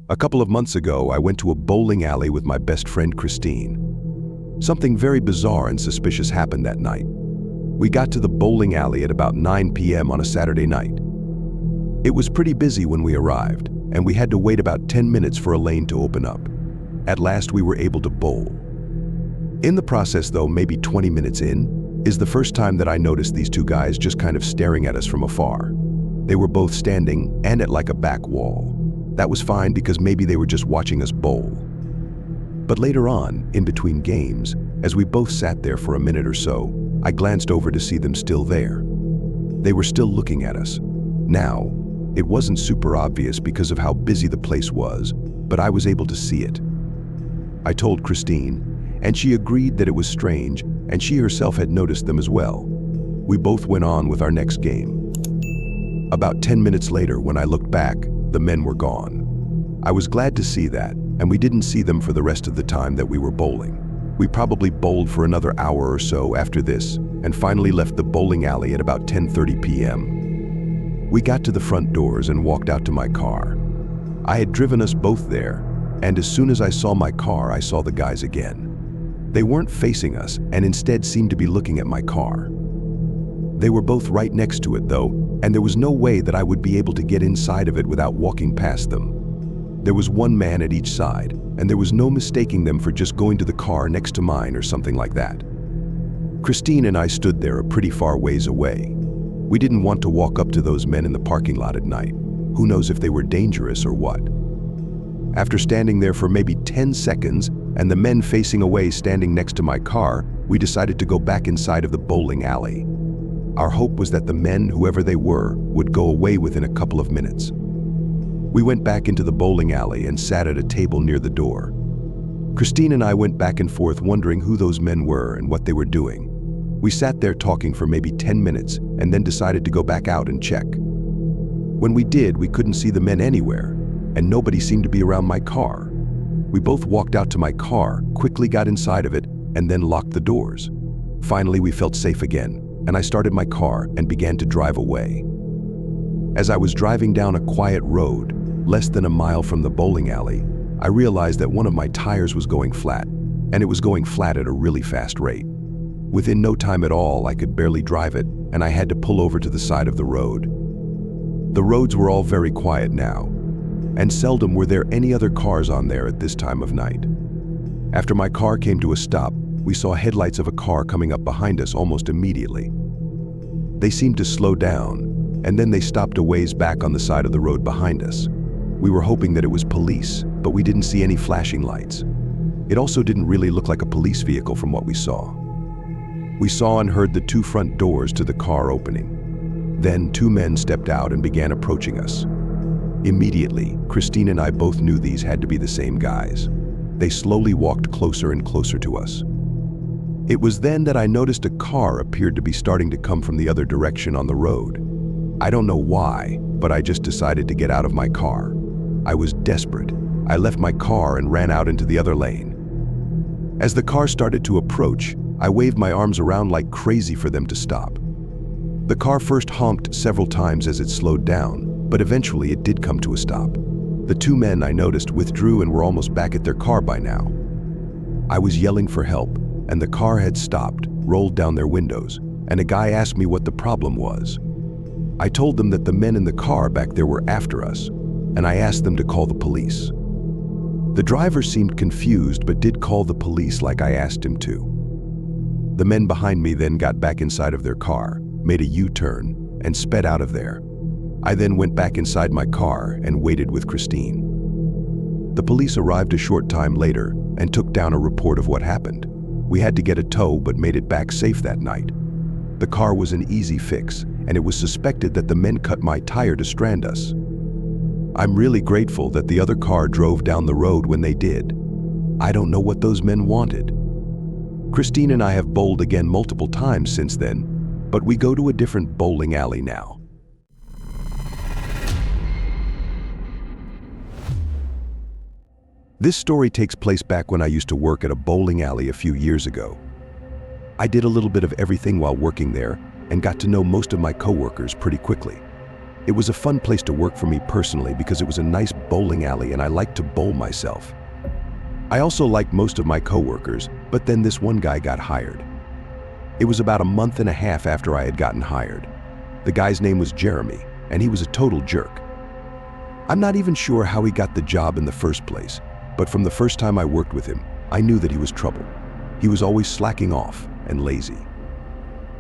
A couple of months ago, I went to a bowling alley with my best friend Christine. Something very bizarre and suspicious happened that night. We got to the bowling alley at about 9 p.m. on a Saturday night. It was pretty busy when we arrived, and we had to wait about 10 minutes for a lane to open up. At last, we were able to bowl. In the process, though, maybe 20 minutes in, is the first time that I noticed these two guys just kind of staring at us from afar. They were both standing and at like a back wall. That was fine because maybe they were just watching us bowl. But later on, in between games, as we both sat there for a minute or so, I glanced over to see them still there. They were still looking at us. Now, it wasn't super obvious because of how busy the place was, but I was able to see it. I told Christine, and she agreed that it was strange, and she herself had noticed them as well. We both went on with our next game. About 10 minutes later, when I looked back, the men were gone. I was glad to see that, and we didn't see them for the rest of the time that we were bowling. We probably bowled for another hour or so after this, and finally left the bowling alley at about 10:30 p.m. We got to the front doors and walked out to my car. I had driven us both there, and as soon as I saw my car, I saw the guys again. They weren't facing us, and instead seemed to be looking at my car. They were both right next to it, though, and there was no way that I would be able to get inside of it without walking past them. There was one man at each side, and there was no mistaking them for just going to the car next to mine or something like that. Christine and I stood there a pretty far ways away. We didn't want to walk up to those men in the parking lot at night. Who knows if they were dangerous or what? After standing there for maybe 10 seconds, and the men facing away standing next to my car, we decided to go back inside of the bowling alley. Our hope was that the men, whoever they were, would go away within a couple of minutes. We went back into the bowling alley and sat at a table near the door. Christine and I went back and forth wondering who those men were and what they were doing. We sat there talking for maybe 10 minutes and then decided to go back out and check. When we did, we couldn't see the men anywhere, and nobody seemed to be around my car. We both walked out to my car, quickly got inside of it, and then locked the doors. Finally, we felt safe again, and I started my car and began to drive away. As I was driving down a quiet road, less than a mile from the bowling alley, I realized that one of my tires was going flat, and it was going flat at a really fast rate. Within no time at all, I could barely drive it, and I had to pull over to the side of the road. The roads were all very quiet now, and seldom were there any other cars on there at this time of night. After my car came to a stop, we saw headlights of a car coming up behind us almost immediately. They seemed to slow down, and then they stopped a ways back on the side of the road behind us. We were hoping that it was police, but we didn't see any flashing lights. It also didn't really look like a police vehicle from what we saw. We saw and heard the two front doors to the car opening. Then two men stepped out and began approaching us. Immediately, Christine and I both knew these had to be the same guys. They slowly walked closer and closer to us. It was then that I noticed a car appeared to be starting to come from the other direction on the road. I don't know why, but I just decided to get out of my car. I was desperate. I left my car and ran out into the other lane. As the car started to approach, I waved my arms around like crazy for them to stop. The car first honked several times as it slowed down, but eventually it did come to a stop. The two men, I noticed, withdrew and were almost back at their car by now. I was yelling for help, and the car had stopped, rolled down their windows, and a guy asked me what the problem was. I told them that the men in the car back there were after us, and I asked them to call the police. The driver seemed confused but did call the police like I asked him to. The men behind me then got back inside of their car, made a U-turn, and sped out of there. I then went back inside my car and waited with Christine. The police arrived a short time later and took down a report of what happened. We had to get a tow but made it back safe that night. The car was an easy fix, and it was suspected that the men cut my tire to strand us. I'm really grateful that the other car drove down the road when they did. I don't know what those men wanted. Christine and I have bowled again multiple times since then, but we go to a different bowling alley now. This story takes place back when I used to work at a bowling alley a few years ago. I did a little bit of everything while working there and got to know most of my coworkers pretty quickly. It was a fun place to work for me personally because it was a nice bowling alley and I liked to bowl myself. I also liked most of my coworkers, but then this one guy got hired. It was about a month and a half after I had gotten hired. The guy's name was Jeremy, and he was a total jerk. I'm not even sure how he got the job in the first place, but from the first time I worked with him, I knew that he was trouble. He was always slacking off and lazy.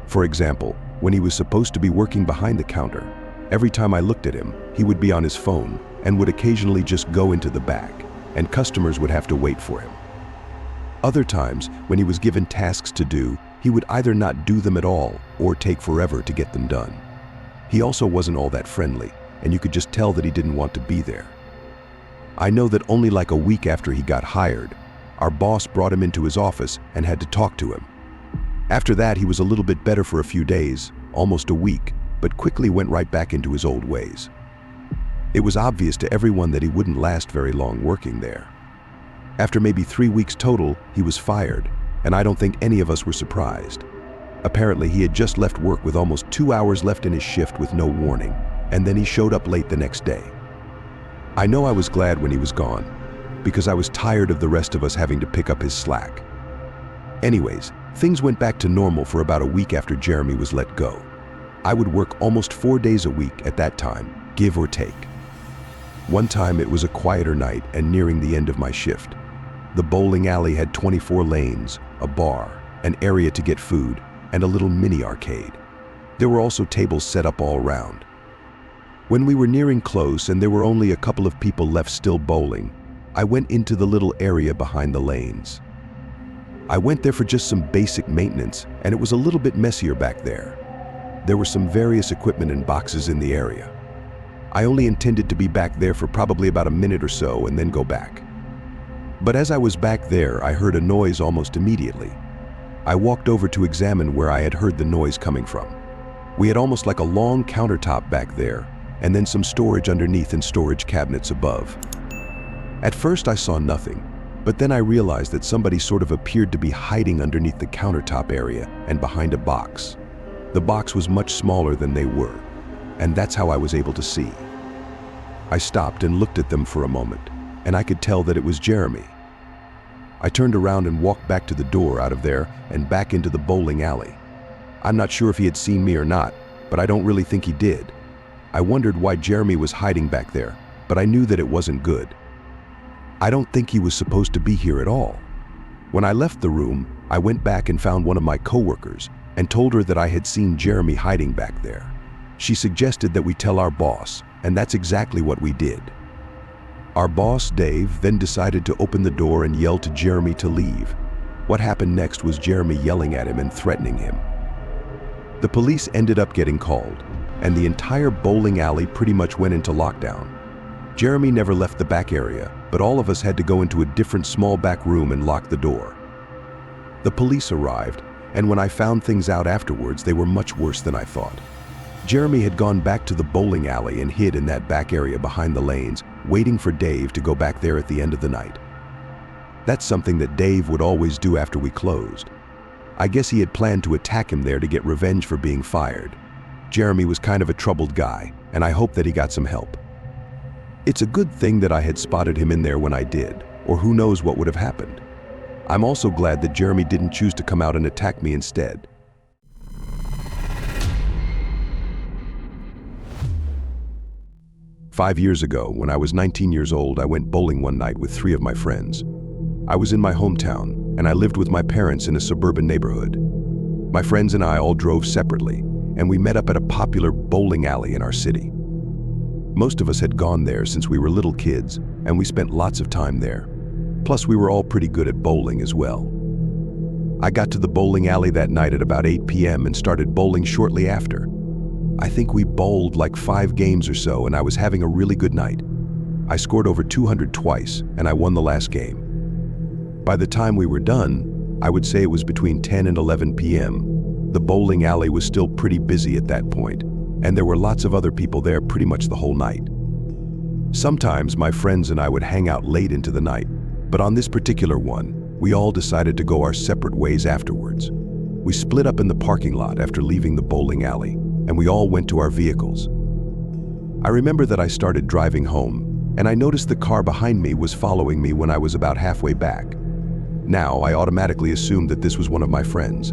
For example, when he was supposed to be working behind the counter, every time I looked at him, he would be on his phone and would occasionally just go into the back, and customers would have to wait for him. Other times, when he was given tasks to do, he would either not do them at all or take forever to get them done. He also wasn't all that friendly, and you could just tell that he didn't want to be there. I know that only like a week after he got hired, our boss brought him into his office and had to talk to him. After that, he was a little bit better for a few days, almost a week, but quickly went right back into his old ways. It was obvious to everyone that he wouldn't last very long working there. After maybe 3 weeks total, he was fired, and I don't think any of us were surprised. Apparently, he had just left work with almost 2 hours left in his shift with no warning, and then he showed up late the next day. I know I was glad when he was gone, because I was tired of the rest of us having to pick up his slack. Anyways, things went back to normal for about a week after Jeremy was let go. I would work almost 4 days a week at that time, give or take. One time it was a quieter night and nearing the end of my shift. The bowling alley had 24 lanes, a bar, an area to get food, and a little mini arcade. There were also tables set up all around. When we were nearing close and there were only a couple of people left still bowling, I went into the little area behind the lanes. I went there for just some basic maintenance, and it was a little bit messier back there. There were some various equipment and boxes in the area. I only intended to be back there for probably about a minute or so and then go back. But as I was back there, I heard a noise almost immediately. I walked over to examine where I had heard the noise coming from. We had almost like a long countertop back there, and then some storage underneath and storage cabinets above. At first I saw nothing, but then I realized that somebody sort of appeared to be hiding underneath the countertop area and behind a box. The box was much smaller than they were, and that's how I was able to see. I stopped and looked at them for a moment, and I could tell that it was Jeremy. I turned around and walked back to the door out of there and back into the bowling alley. I'm not sure if he had seen me or not, but I don't really think he did. I wondered why Jeremy was hiding back there, but I knew that it wasn't good. I don't think he was supposed to be here at all. When I left the room, I went back and found one of my coworkers and told her that I had seen Jeremy hiding back there. She suggested that we tell our boss, and that's exactly what we did. Our boss, Dave, then decided to open the door and yell to Jeremy to leave. What happened next was Jeremy yelling at him and threatening him. The police ended up getting called, and the entire bowling alley pretty much went into lockdown. Jeremy never left the back area, but all of us had to go into a different small back room and lock the door. The police arrived, and when I found things out afterwards, they were much worse than I thought. Jeremy had gone back to the bowling alley and hid in that back area behind the lanes, waiting for Dave to go back there at the end of the night. That's something that Dave would always do after we closed. I guess he had planned to attack him there to get revenge for being fired. Jeremy was kind of a troubled guy, and I hope that he got some help. It's a good thing that I had spotted him in there when I did, or who knows what would have happened. I'm also glad that Jeremy didn't choose to come out and attack me instead. Five years ago, when I was 19 years old, I went bowling one night with 3 of my friends. I was in my hometown, and I lived with my parents in a suburban neighborhood. My friends and I all drove separately, and we met up at a popular bowling alley in our city. Most of us had gone there since we were little kids, and we spent lots of time there. Plus, we were all pretty good at bowling as well. I got to the bowling alley that night at about 8 p.m. and started bowling shortly after. I think we bowled like 5 games or so, and I was having a really good night. I scored over 200 twice, and I won the last game. By the time we were done, I would say it was between 10 and 11 p.m. The bowling alley was still pretty busy at that point, and there were lots of other people there pretty much the whole night. Sometimes my friends and I would hang out late into the night, but on this particular one, we all decided to go our separate ways afterwards. We split up in the parking lot after leaving the bowling alley, and we all went to our vehicles. I remember that I started driving home, and I noticed the car behind me was following me when I was about halfway back. Now, I automatically assumed that this was one of my friends.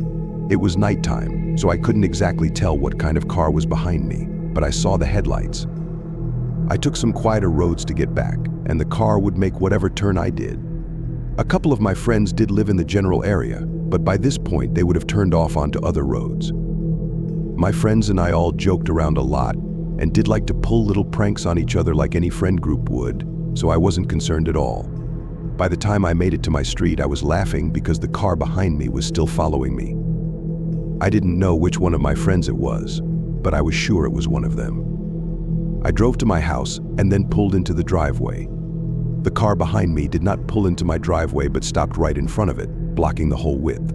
It was nighttime, so I couldn't exactly tell what kind of car was behind me, but I saw the headlights. I took some quieter roads to get back, and the car would make whatever turn I did. A couple of my friends did live in the general area, but by this point they would have turned off onto other roads. My friends and I all joked around a lot and did like to pull little pranks on each other like any friend group would, so I wasn't concerned at all. By the time I made it to my street, I was laughing because the car behind me was still following me. I didn't know which one of my friends it was, but I was sure it was one of them. I drove to my house and then pulled into the driveway. The car behind me did not pull into my driveway but stopped right in front of it, blocking the whole width.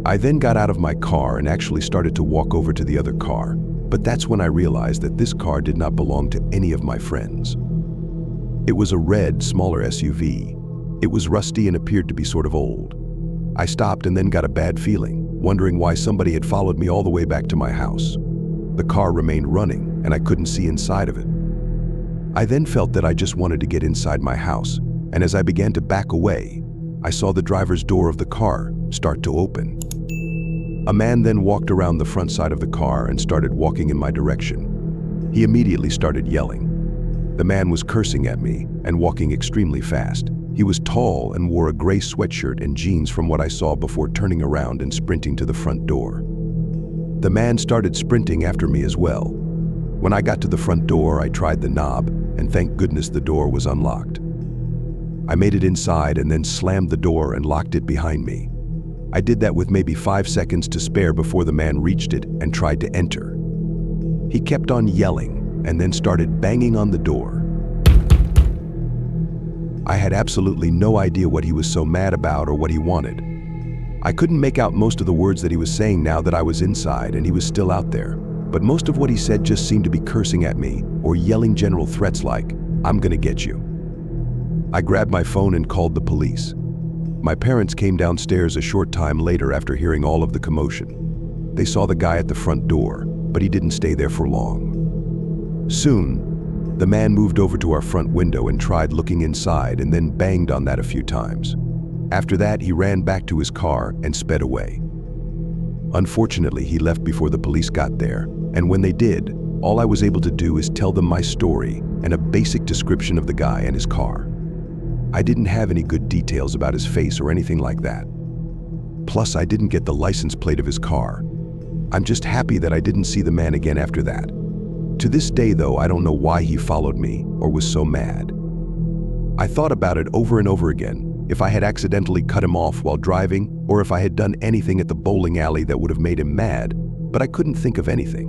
I then got out of my car and actually started to walk over to the other car, but that's when I realized that this car did not belong to any of my friends. It was a red, smaller SUV. It was rusty and appeared to be sort of old. I stopped and then got a bad feeling, wondering why somebody had followed me all the way back to my house. The car remained running, and I couldn't see inside of it. I then felt that I just wanted to get inside my house, and as I began to back away, I saw the driver's door of the car start to open. A man then walked around the front side of the car and started walking in my direction. He immediately started yelling. The man was cursing at me and walking extremely fast. He was tall and wore a gray sweatshirt and jeans from what I saw before turning around and sprinting to the front door. The man started sprinting after me as well. When I got to the front door, I tried the knob, and thank goodness the door was unlocked. I made it inside and then slammed the door and locked it behind me. I did that with maybe 5 seconds to spare before the man reached it and tried to enter. He kept on yelling and then started banging on the door. I had absolutely no idea what he was so mad about or what he wanted. I couldn't make out most of the words that he was saying now that I was inside and he was still out there, but most of what he said just seemed to be cursing at me or yelling general threats like, "I'm gonna get you." I grabbed my phone and called the police. My parents came downstairs a short time later after hearing all of the commotion. They saw the guy at the front door, but he didn't stay there for long. Soon, the man moved over to our front window and tried looking inside and then banged on that a few times. After that, he ran back to his car and sped away. Unfortunately, he left before the police got there, and when they did, all I was able to do is tell them my story and a basic description of the guy and his car. I didn't have any good details about his face or anything like that. Plus, I didn't get the license plate of his car. I'm just happy that I didn't see the man again after that. To this day, though, I don't know why he followed me or was so mad. I thought about it over and over again, if I had accidentally cut him off while driving or if I had done anything at the bowling alley that would have made him mad, but I couldn't think of anything.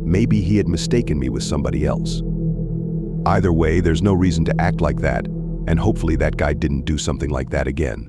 Maybe he had mistaken me with somebody else. Either way, there's no reason to act like that, and hopefully that guy didn't do something like that again.